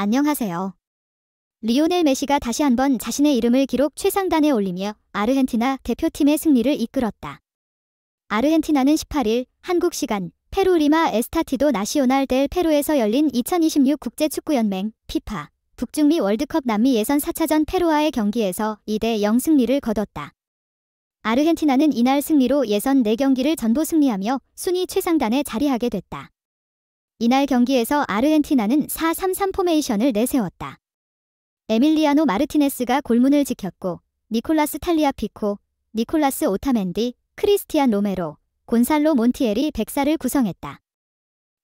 안녕하세요. 리오넬 메시가 다시 한번 자신의 이름을 기록 최상단에 올리며 아르헨티나 대표팀의 승리를 이끌었다. 아르헨티나는 18일 한국 시간 페루 리마 에스타디오 나시오날 델 페루에서 열린 2026 국제축구연맹 피파 북중미 월드컵 남미 예선 4차전 페루와의 경기에서 2대0 승리를 거뒀다. 아르헨티나는 이날 승리로 예선 4경기를 전부 승리하며 순위 최상단에 자리하게 됐다. 이날 경기에서 아르헨티나는 4-3-3 포메이션을 내세웠다. 에밀리아노 마르티네스가 골문을 지켰고 니콜라스 탈리아피코, 니콜라스 오타멘디, 크리스티안 로메로, 곤살로 몬티엘이 백사를 구성했다.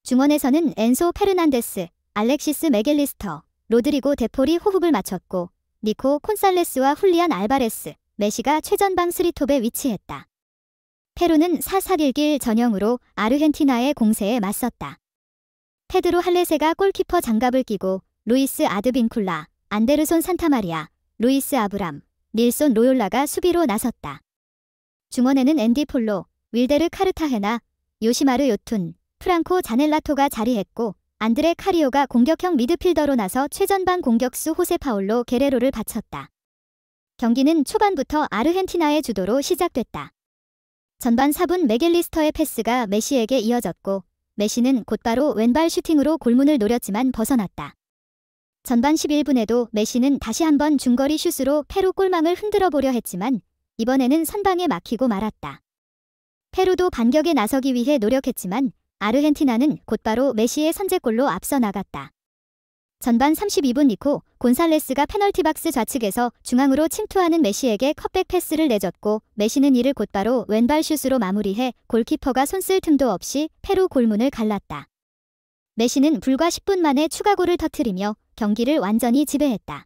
중원에서는 엔소 페르난데스, 알렉시스 맥앨리스터, 로드리고 데폴이 호흡을 맞췄고 니코 콘살레스와 훌리안 알바레스, 메시가 최전방 3톱에 위치했다. 페루는 4-4-1길 전형으로 아르헨티나의 공세에 맞섰다. 페드로 할레세가 골키퍼 장갑을 끼고 루이스 아드빈쿨라, 안데르손 산타마리아, 루이스 아브람, 닐손 로욜라가 수비로 나섰다. 중원에는 앤디 폴로, 윌데르 카르타헤나, 요시마르 요툰, 프랑코 자넬라토가 자리했고 안드레 카리오가 공격형 미드필더로 나서 최전방 공격수 호세 파울로 게레로를 바쳤다. 경기는 초반부터 아르헨티나의 주도로 시작됐다. 전반 4분 맥앨리스터의 패스가 메시에게 이어졌고 메시는 곧바로 왼발 슈팅으로 골문을 노렸지만 벗어났다. 전반 11분에도 메시는 다시 한번 중거리 슛으로 페루 골망을 흔들어 보려 했지만 이번에는 선방에 막히고 말았다. 페루도 반격에 나서기 위해 노력했지만 아르헨티나는 곧바로 메시의 선제골로 앞서 나갔다. 전반 32분 니코 곤살레스가 페널티 박스 좌측에서 중앙으로 침투하는 메시에게 컷백 패스를 내줬고 메시는 이를 곧바로 왼발 슛으로 마무리해 골키퍼가 손쓸 틈도 없이 페루 골문을 갈랐다. 메시는 불과 10분 만에 추가골을 터뜨리며 경기를 완전히 지배했다.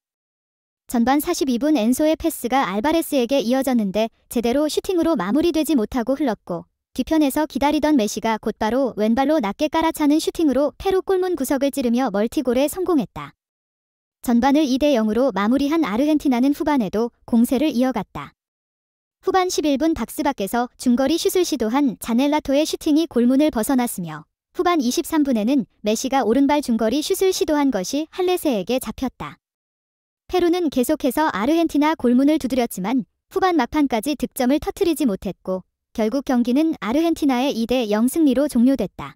전반 42분 엔소의 패스가 알바레스에게 이어졌는데 제대로 슈팅으로 마무리되지 못하고 흘렀고 뒤편에서 기다리던 메시가 곧바로 왼발로 낮게 깔아차는 슈팅으로 페루 골문 구석을 찌르며 멀티골에 성공했다. 전반을 2대0으로 마무리한 아르헨티나는 후반에도 공세를 이어갔다. 후반 11분 박스 밖에서 중거리 슛을 시도한 자넬라토의 슈팅이 골문을 벗어났으며 후반 23분에는 메시가 오른발 중거리 슛을 시도한 것이 할레세에게 잡혔다. 페루는 계속해서 아르헨티나 골문을 두드렸지만 후반 막판까지 득점을 터뜨리지 못했고 결국 경기는 아르헨티나의 2대0 승리로 종료됐다.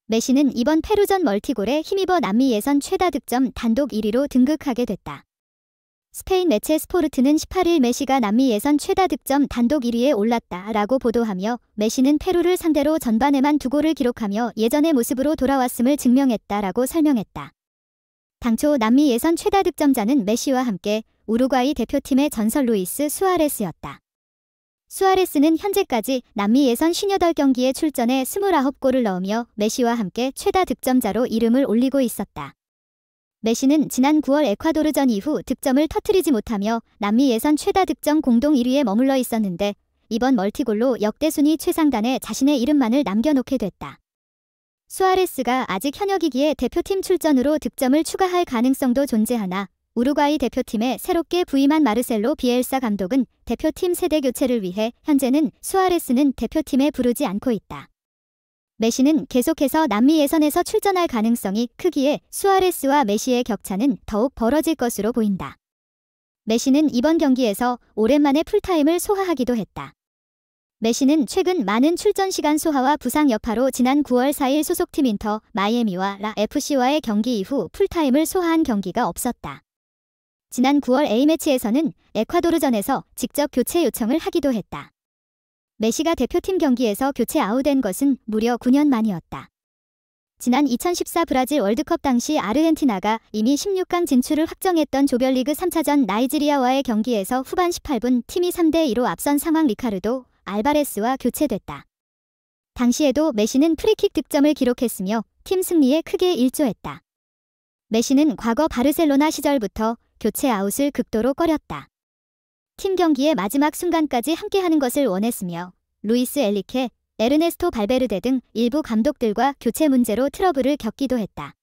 메시는 이번 페루전 멀티골에 힘입어 남미 예선 최다 득점 단독 1위로 등극하게 됐다. 스페인 매체 스포르트는 18일 메시가 남미 예선 최다 득점 단독 1위에 올랐다라고 보도하며 메시는 페루를 상대로 전반에만 2골을 기록하며 예전의 모습으로 돌아왔음을 증명했다라고 설명했다. 당초 남미 예선 최다 득점자는 메시와 함께 우루과이 대표팀의 전설 루이스 수아레스였다. 수아레스는 현재까지 남미 예선 58경기에 출전해 29골을 넣으며 메시와 함께 최다 득점자로 이름을 올리고 있었다. 메시는 지난 9월 에콰도르전 이후 득점을 터뜨리지 못하며 남미 예선 최다 득점 공동 1위에 머물러 있었는데 이번 멀티골로 역대 순위 최상단에 자신의 이름만을 남겨놓게 됐다. 수아레스가 아직 현역이기에 대표팀 출전으로 득점을 추가할 가능성도 존재하나 우루과이 대표팀에 새롭게 부임한 마르셀로 비엘사 감독은 대표팀 세대 교체를 위해 현재는 수아레스는 대표팀에 부르지 않고 있다. 메시는 계속해서 남미 예선에서 출전할 가능성이 크기에 수아레스와 메시의 격차는 더욱 벌어질 것으로 보인다. 메시는 이번 경기에서 오랜만에 풀타임을 소화하기도 했다. 메시는 최근 많은 출전 시간 소화와 부상 여파로 지난 9월 4일 소속팀 인터 마이애미와 라 FC와의 경기 이후 풀타임을 소화한 경기가 없었다. 지난 9월 A매치에서는 에콰도르전에서 직접 교체 요청을 하기도 했다. 메시가 대표팀 경기에서 교체 아웃된 것은 무려 9년 만이었다. 지난 2014 브라질 월드컵 당시 아르헨티나가 이미 16강 진출을 확정했던 조별리그 3차전 나이지리아와의 경기에서 후반 18분 팀이 3대2로 앞선 상황 리카르도 알바레스와 교체됐다. 당시에도 메시는 프리킥 득점을 기록했으며 팀 승리에 크게 일조했다. 메시는 과거 바르셀로나 시절부터 교체 아웃을 극도로 꺼렸다. 팀 경기의 마지막 순간까지 함께하는 것을 원했으며 루이스 엘리케, 에르네스토 발베르데 등 일부 감독들과 교체 문제로 트러블을 겪기도 했다.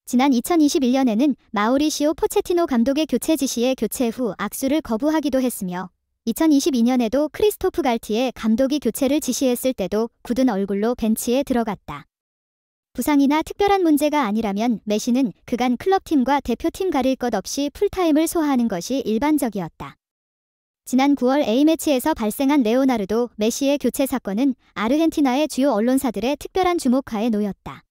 지난 2021년에는 마우리시오 포체티노 감독의 교체 지시에 교체 후 악수를 거부하기도 했으며 2022년에도 크리스토프 갈티에 감독이 교체를 지시했을 때도 굳은 얼굴로 벤치에 들어갔다. 부상이나 특별한 문제가 아니라면 메시는 그간 클럽팀과 대표팀 가릴 것 없이 풀타임을 소화하는 것이 일반적이었다. 지난 9월 A매치에서 발생한 레오나르도, 메시의 교체 사건은 아르헨티나의 주요 언론사들의 특별한 주목하에 놓였다.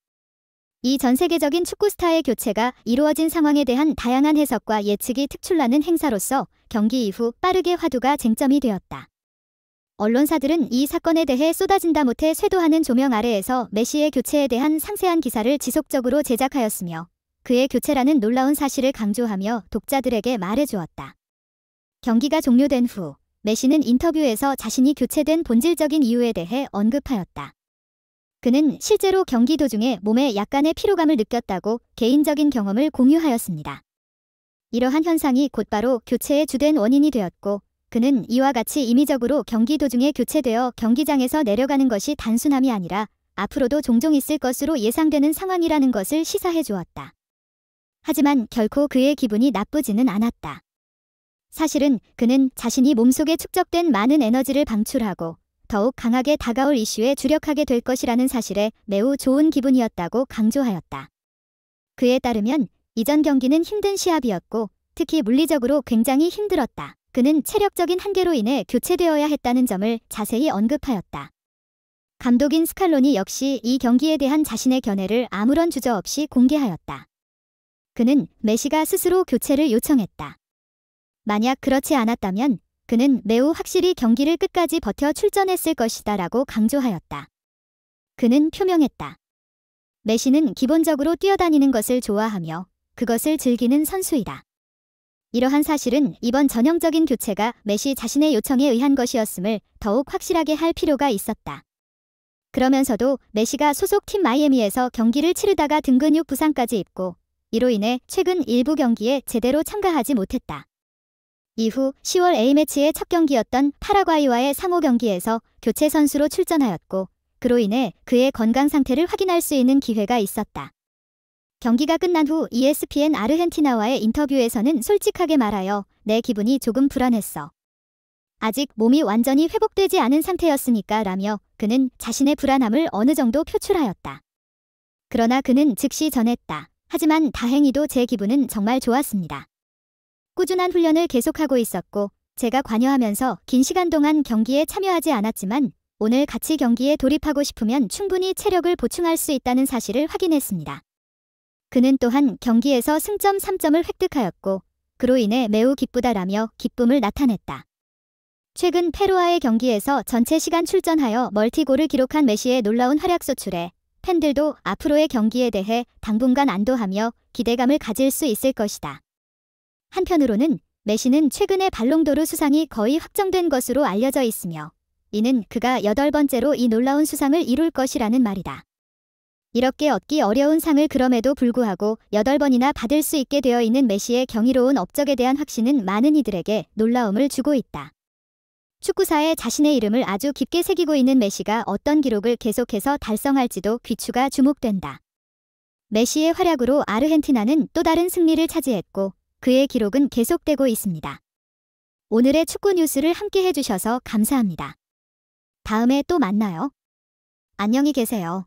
이 전 세계적인 축구 스타의 교체가 이루어진 상황에 대한 다양한 해석과 예측이 특출나는 행사로서 경기 이후 빠르게 화두가 쟁점이 되었다. 언론사들은 이 사건에 대해 쏟아진다 못해 쇄도하는 조명 아래에서 메시의 교체에 대한 상세한 기사를 지속적으로 제작하였으며 그의 교체라는 놀라운 사실을 강조하며 독자들에게 말해주었다. 경기가 종료된 후 메시는 인터뷰에서 자신이 교체된 본질적인 이유에 대해 언급하였다. 그는 실제로 경기 도중에 몸에 약간의 피로감을 느꼈다고 개인적인 경험을 공유하였습니다. 이러한 현상이 곧바로 교체의 주된 원인이 되었고 그는 이와 같이 임의적으로 경기 도중에 교체되어 경기장에서 내려가는 것이 단순함이 아니라 앞으로도 종종 있을 것으로 예상되는 상황이라는 것을 시사해 주었다. 하지만 결코 그의 기분이 나쁘지는 않았다. 사실은 그는 자신이 몸속에 축적된 많은 에너지를 방출하고 더욱 강하게 다가올 이슈에 주력하게 될 것이라는 사실에 매우 좋은 기분이었다고 강조하였다. 그에 따르면 이전 경기는 힘든 시합이었고 특히 물리적으로 굉장히 힘들었다. 그는 체력적인 한계로 인해 교체되어야 했다는 점을 자세히 언급하였다. 감독인 스칼로니 역시 이 경기에 대한 자신의 견해를 아무런 주저 없이 공개하였다. 그는 메시가 스스로 교체를 요청했다. 만약 그렇지 않았다면 그는 매우 확실히 경기를 끝까지 버텨 출전했을 것이다 라고 강조하였다. 그는 표명했다. 메시는 기본적으로 뛰어다니는 것을 좋아하며 그것을 즐기는 선수이다. 이러한 사실은 이번 전형적인 교체가 메시 자신의 요청에 의한 것이었음을 더욱 확실하게 할 필요가 있었다. 그러면서도 메시가 소속 팀 마이애미에서 경기를 치르다가 등 근육 부상까지 입고 이로 인해 최근 일부 경기에 제대로 참가하지 못했다. 이후 10월 A매치의 첫 경기였던 파라과이와의 상호 경기에서 교체 선수로 출전하였고 그로 인해 그의 건강 상태를 확인할 수 있는 기회가 있었다. 경기가 끝난 후 ESPN 아르헨티나와의 인터뷰에서는 솔직하게 말하여 내 기분이 조금 불안했어. 아직 몸이 완전히 회복되지 않은 상태였으니까 라며 그는 자신의 불안함을 어느 정도 표출하였다. 그러나 그는 즉시 전했다. 하지만 다행히도 제 기분은 정말 좋았습니다. 꾸준한 훈련을 계속하고 있었고 제가 관여하면서 긴 시간 동안 경기에 참여하지 않았지만 오늘 같이 경기에 돌입하고 싶으면 충분히 체력을 보충할 수 있다는 사실을 확인했습니다. 그는 또한 경기에서 승점 3점을 획득하였고 그로 인해 매우 기쁘다라며 기쁨을 나타냈다. 최근 페루와의 경기에서 전체 시간 출전하여 멀티골을 기록한 메시의 놀라운 활약 소출에 팬들도 앞으로의 경기에 대해 당분간 안도하며 기대감을 가질 수 있을 것이다. 한편으로는 메시는 최근에 발롱도르 수상이 거의 확정된 것으로 알려져 있으며 이는 그가 8번째로 이 놀라운 수상을 이룰 것이라는 말이다. 이렇게 얻기 어려운 상을 그럼에도 불구하고 8번이나 받을 수 있게 되어 있는 메시의 경이로운 업적에 대한 확신은 많은 이들에게 놀라움을 주고 있다. 축구사에 자신의 이름을 아주 깊게 새기고 있는 메시가 어떤 기록을 계속해서 달성할지도 귀추가 주목된다. 메시의 활약으로 아르헨티나는 또 다른 승리를 차지했고 그의 기록은 계속되고 있습니다. 오늘의 축구 뉴스를 함께 해주셔서 감사합니다. 다음에 또 만나요. 안녕히 계세요.